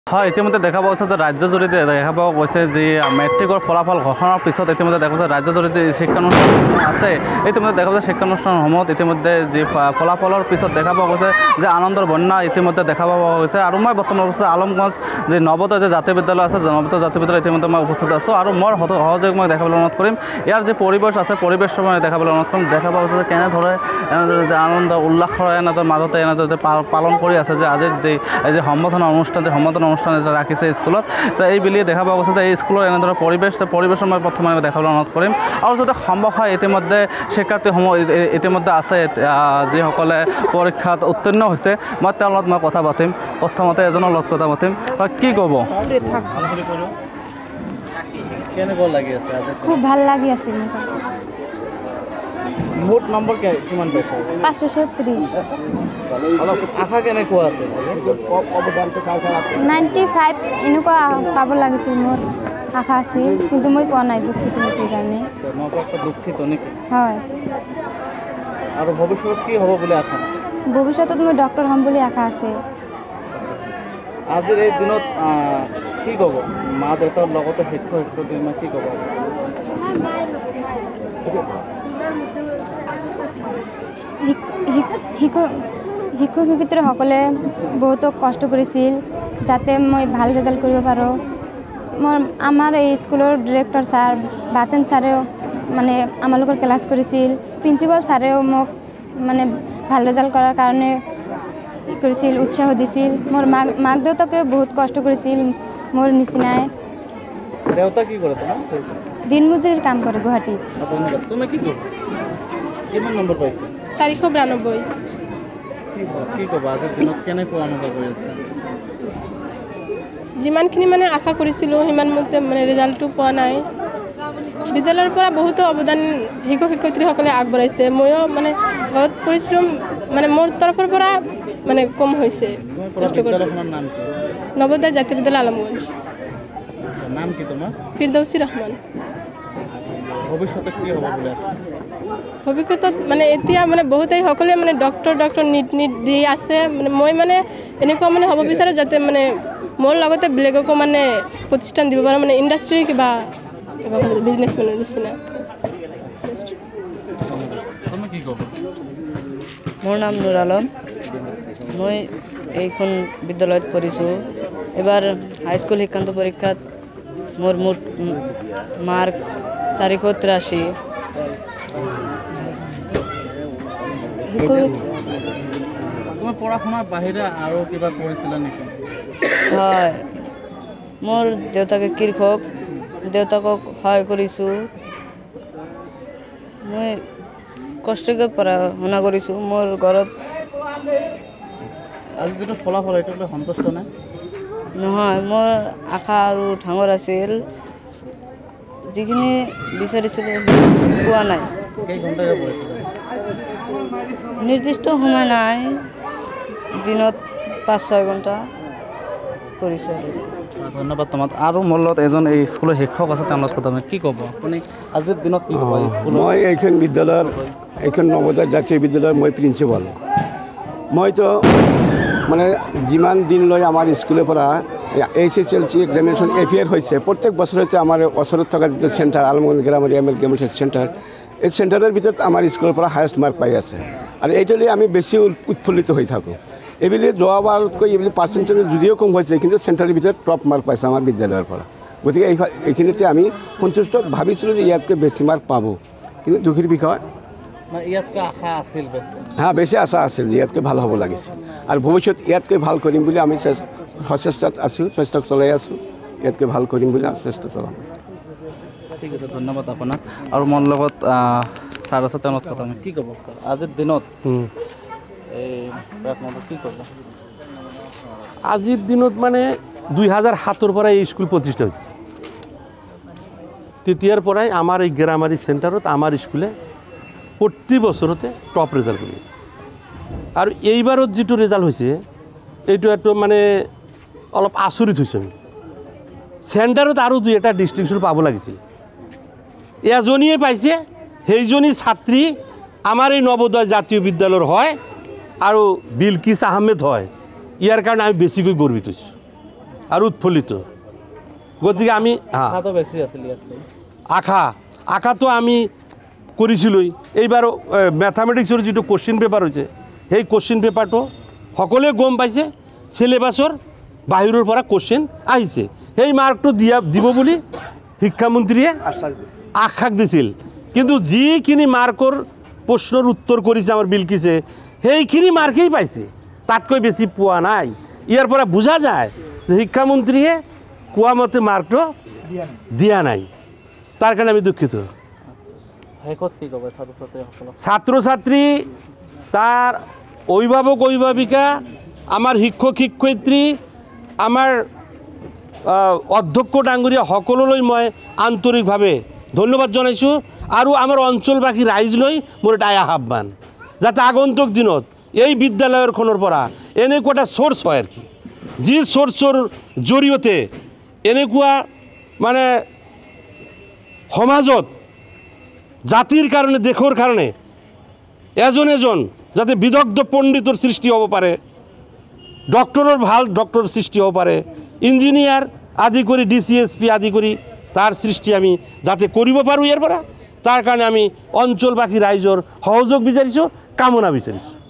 হয়, ইতিমধ্যে দেখা পোৱা গৈছে যে ৰাজ্যজুৰি দেখা পোৱা গৈছে যে মেট্ৰিকৰ ফলাফল ঘোষণাৰ পিছত ইতিমধ্যে দেখা গৈছে ৰাজ্যজুৰি যে শিক্ষানুষ্ঠানসমূহ আছে ইতিমধ্যে দেখা গৈছে শিক্ষানুষ্ঠানসমূহত ইতিমধ্যে যি ফলাফলৰ পিছত দেখা পোৱা গৈছে যে আনন্দৰ বন্যা ইতিমধ্যে দেখা পোৱা গৈছে। আৰু মই বৰ্তমান অৱশ্যে আলমগঞ্জ যে নৱোদয় যে জাতীয় বিদ্যালয় আছে নৱোদয় জাতীয় বিদ্যালয় ইতিমধ্যে মই উপস্থিত আছোঁ আৰু মই সহযোগ মই দেখাবলৈ অনুৰোধ কৰিম ইয়াৰ যি পৰিৱেশ আছে পৰিৱেশটো মই দেখাবলৈ অনুৰোধ কৰিম। দেখা পোৱা গৈছে যে কেনেদৰে এনেদৰে যে আনন্দ উল্লাসৰে এনেদৰে মাজতে এনেদৰে যে পালন কৰি আছে যে আজিৰ এই যে সম্বোধনা অনুষ্ঠান যে সম্বোধনা অনুষ্ঠান এটা ৰাখিছে স্কুলত। তো এই বুলিয়ে দেখা পোৱা গৈছে যে এই স্কুলৰ এনেদৰে পৰিৱেশৰ মই প্ৰথমে দেখাবলৈ অনুৰোধ কৰিম। আৰু যদি সম্ভৱ হয় ইতিমধ্যে শিক্ষাৰ্থীসমূহ ইতিমধ্যে আছে যিসকলে পৰীক্ষাত উত্তীৰ্ণ হৈছে মই তেওঁৰ লগত মই কথা পাতিম। প্ৰথমতে এজনৰ লগত কথা পাতিম। কি ক'ব? কেনেকুৱা লাগি আছে? খুব ভাল লাগি আছে। মুঠ নম্বৰ কিমান পাইছে? 536। অলপ আশা কেনেকুৱা আছে? 95 এনেকুৱা পাব লাগিছিল মোৰ আশা আছিল, কিন্তু মই পোৱা নাই, দুখিত হৈছিল কাৰণে। মই দুখিত নেকি? হয়। আৰু ভৱিষ্যত কি হ'ব বুলি আশা? ভৱিষ্যতত মই ডক্টৰ হ'ম বুলি আশা আছে। আজিৰ এই দিনত কি ক'ব মা দেউতাৰ লগতে শিক্ষয়িত্ৰী কি ক'ব? শিক্ষক শিক্ষয়িত্ৰীসকলে বহুতো কষ্ট কৰিছিল যাতে মই ভাল ৰিজাল্ট কৰিব পাৰোঁ। আমাৰ এই স্কুলৰ ডিৰেক্টৰ ছাৰ বাতেন ছাৰেও মানে আমালোকৰ ক্লাছ কৰিছিল। প্ৰিন্সিপাল ছাৰেও মোক মানে ভাল ৰিজাল্ট কৰাৰ কাৰণে কৰিছিল, উৎসাহ দিছিল। মোৰ মাক দেউতাকেও বহুত কষ্ট কৰিছিল মোৰ নিচিনাই। দেউতা কি কৰে? দিনমজুৰিৰ কাম কৰে গুৱাহাটীত। তুমি কি ক'বা? কিমান নম্বৰ পাইছে? 492। কি ক'বা আজিৰ দিনত কেনেকুৱা অনুভৱ হৈ আছে? যিমানখিনি মানে আশা কৰিছিলোঁ সিমান মতে মানে ৰিজাল্টটো পোৱা নাই। বিদ্যালয়ৰ পৰা বহুতো অৱদান শিক্ষক শিক্ষয়িত্ৰীসকলে আগবঢ়াইছে। ময়ো মানে ঘৰত পৰিশ্ৰম মানে মোৰ তৰফৰ পৰা মানে কম হৈছে। নৱোদয় জাতীয় বিদ্যালয় আলমগঞ্জ। নাম কি তোমাৰ? ফিৰদৌসী ৰহমান। ভৱিষ্যতে কি হ'ব বুলি? ভৱিষ্যতত মানে এতিয়া মানে বহুতেই সকলোৱে মানে ডক্টৰ নিট দি আছে। মানে মই মানে এনেকুৱা মানে হ'ব বিচাৰোঁ যাতে মানে মোৰ লগতে বেলেগকো মানে প্ৰতিষ্ঠান দিব পাৰোঁ, মানে ইণ্ডাষ্ট্ৰীৰ কিবা বিজনেছমেনৰ নিচিনা। মোৰ নাম নুৰ আলম। মই এইখন বিদ্যালয়ত পঢ়িছোঁ। এবাৰ হাইস্কুল শিক্ষান্ত পৰীক্ষাত মোৰ মুঠ মাৰ্ক 483। তুমি পঢ়া শুনাৰ বাহিৰে আৰু কিবা কৰিছিলা নেকি? হয়, মোৰ দেউতাকে কৃষক, দেউতাকক সহায় কৰিছোঁ। মই কষ্টকৈ পঢ়া শুনা কৰিছোঁ। মোৰ ঘৰত আজি যিটো ফলাফল এইটো সন্তুষ্ট নে? নহয়, মোৰ আশা আৰু ডাঙৰ আছিল। যিখিনি বিচাৰিছিলোঁ পোৱা নাই। কেইঘণ্টাকৈ পঢ়িছিলা? নিৰ্দিষ্ট সময় নাই, দিনত 5-6 ঘণ্টা কৰিছোঁ। ধন্যবাদ তোমাক। আৰু মোৰ লগত এজন এই স্কুলৰ শিক্ষক আছে, তেওঁৰ লগত কথা কি ক'ব আপুনি আজিৰ দিনত? কি ক'ব? মই এইখন বিদ্যালয়ৰ এইখন নৱোদয় জাতীয় বিদ্যালয়ৰ মই প্ৰিন্সিপাল। মইতো মানে যিমান দিনলৈ আমাৰ স্কুলৰ পৰা HSLC এক্সামিনেশ্যন এপিয়াৰ হৈছে প্ৰত্যেক বছৰতে আমাৰ ওচৰত থকা যিটো চেণ্টাৰ আলমগঞ্জ গ্ৰামাৰ এমেলগেমেণ্ট চেণ্টাৰ, এই চেণ্টাৰৰ ভিতৰত আমাৰ স্কুলৰ পৰা হায়েষ্ট মাৰ্ক পাই আছে। আৰু এইটোলৈ আমি বেছি উৎফুল্লিত হৈ থাকোঁ। এইবুলি যোৱাবাৰতকৈ এইবুলি পাৰ্চেণ্টেজ যদিও কম হৈছে, কিন্তু চেণ্টাৰৰ ভিতৰত টপ মাৰ্ক পাইছে আমাৰ বিদ্যালয়ৰ পৰা। গতিকে এইখিনিতে আমি সন্তুষ্ট ভাবিছিলোঁ যে ইয়াতকৈ বেছি মাৰ্ক পাব, কিন্তু দুখীৰ বিষয় ইয়াতকৈ আশা আছিল বেছি আশা আছিল যে ইয়াতকৈ ভাল হ'ব লাগিছিল। আৰু ভৱিষ্যত ইয়াতকৈ ভাল কৰিম বুলি আমি সচেষ্টাত আছোঁ, চেষ্টা চলাই আছোঁ। ইয়াতকৈ ভাল কৰিম বুলি আমি চেষ্টা চলাম। ঠিক আছে, ধন্যবাদ আপোনাক। আৰু মোৰ লগত ছাৰ আছে, তেওঁৰ কথা কি ক'ব ছাৰ আজিৰ দিনত? কি ক'ব আজিৰ দিনত? মানে 2007-ৰ পৰাই এই স্কুল প্ৰতিষ্ঠা হৈছে। তেতিয়াৰ পৰাই আমাৰ এই গ্ৰামাৰী চেণ্টাৰত আমাৰ স্কুলে প্ৰতি বছৰতে টপ ৰিজাল্ট কৰি আছে। আৰু এইবাৰত যিটো ৰিজাল্ট হৈছে এইটো মানে অলপ আচৰিত হৈছে। আমি চেণ্টাৰত আৰু 2-এটা ডিষ্টিংশ্যন পাব লাগিছিল, এজনীয়ে পাইছে। সেইজনী ছাত্ৰী আমাৰ এই নৱোদয় জাতীয় বিদ্যালয়ৰ হয় আৰু বিলকিছ আহমেদ হয়। ইয়াৰ কাৰণে আমি বেছিকৈ গৰ্বিত হৈছোঁ। আর উৎফুল্লিত গতিকে আমি হ্যাঁ তো বেছি আছিল ইয়াতকৈ আশা তো আমি কৰিছিলোঁই এইবাৰ মেথামেটিক্সৰ যিটো কুৱেশ্যন পেপাৰ হৈছে সেই কুৱেশ্যন পেপাৰটো সকলোৱে গম পাইছে চিলেবাছৰ বাহিৰৰ পৰা কুৱেশ্যন আহিছে সেই মাৰ্কটো দিব বুলি শিক্ষামন্ত্ৰীয়ে আশ্বাস দিছিল কিন্তু যিখিনি মাৰ্কৰ প্ৰশ্নৰ উত্তৰ কৰিছে আমাৰ বিলকিছে সেইখিনি মাৰ্কেই পাইছে তাতকৈ বেছি পোৱা নাই ইয়াৰ পৰা বুজা যায় যে শিক্ষামন্ত্ৰীয়ে কোৱা মতে মাৰ্কটো দিয়া নাই তাৰ কাৰণে আমি দুঃখিত শেষত কি ক'ব ছাত্ৰ ছাত্ৰীসকলক ছাত্ৰ ছাত্ৰী তাৰ অভিভাৱক অভিভাৱিকা আমাৰ শিক্ষক শিক্ষয়িত্ৰী আমাৰ অধ্যক্ষ ডাঙৰীয়া সকলোলৈ মই আন্তৰিকভাৱে ধন্যবাদ জনাইছোঁ আৰু আমাৰ অঞ্চলবাসী ৰাইজলৈ মোৰ এটা আহ্বান যাতে আগন্তুক দিনত এই বিদ্যালয়খনৰ পৰা এনেকুৱা এটা চ'ৰ্চ হয় আৰু কি যি চ'ৰ্চৰ জৰিয়তে এনেকুৱা মানে সমাজত জাতিৰ কাৰণে দেশৰ কাৰণে এজন যাতে বিদগ্ধ পণ্ডিতৰ সৃষ্টি হ'ব পাৰে ডক্টৰৰ ভাল ডক্টৰ সৃষ্টি হ'ব পাৰে ইঞ্জিনিয়াৰ আদি কৰি DCSP আদি কৰি তাৰ সৃষ্টি আমি যাতে কৰিব পাৰোঁ ইয়াৰ পৰা তাৰ কাৰণে আমি অঞ্চলবাসী ৰাইজৰ সহযোগ বিচাৰিছোঁ কামনা বিচাৰিছোঁ